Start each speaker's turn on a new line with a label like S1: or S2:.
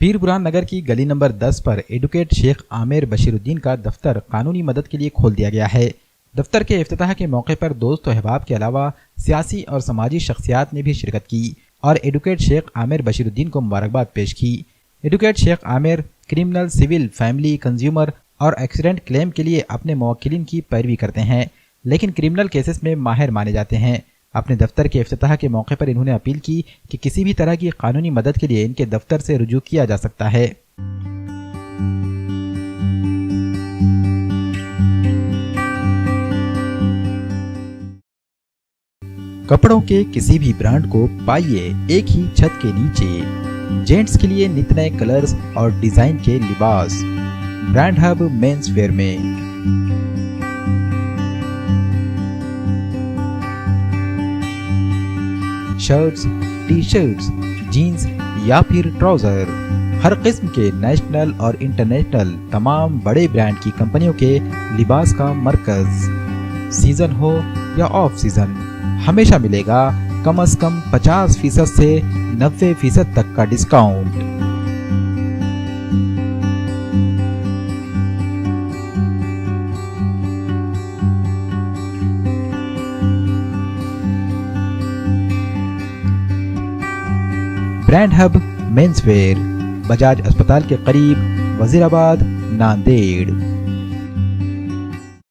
S1: پیر برہان نگر کی گلی نمبر 10 پر ایڈوکیٹ شیخ عامر بشیر الدین کا دفتر قانونی مدد کے لیے کھول دیا گیا ہے۔ دفتر کے افتتاح کے موقع پر دوست و احباب کے علاوہ سیاسی اور سماجی شخصیات نے بھی شرکت کی اور ایڈوکیٹ شیخ عامر بشیر الدین کو مبارکباد پیش کی۔ ایڈوکیٹ شیخ عامر کرمنل، سول، فیملی، کنزیومر اور ایکسیڈنٹ کلیم کے لیے اپنے موکلین کی پیروی کرتے ہیں، لیکن کرمنل کیسز میں ماہر مانے جاتے ہیں۔ اپنے دفتر کے افتتاح کے موقع پر انہوں نے اپیل کی کہ کسی بھی طرح کی قانونی مدد کے لیے ان کے دفتر سے رجوع کیا جا سکتا ہے۔ کپڑوں کے کسی بھی برانڈ کو پائیے ایک ہی چھت کے نیچے۔ جینٹس کے لیے نت نئے کلرز اور ڈیزائن کے لباس برانڈ ہب مینس ویئر میں۔ شرٹس، ٹی شرٹس، جینز یا پھر ٹراؤزر، ہر قسم کے نیشنل اور انٹرنیشنل تمام بڑے برانڈ کی کمپنیوں کے لباس کا مرکز۔ سیزن ہو یا آف سیزن، ہمیشہ ملے گا کم از کم 50% سے 90% تک کا discount. Brand hub means where, Bajaj اسپتال کے قریب، وزیر آباد، ناندیڑ۔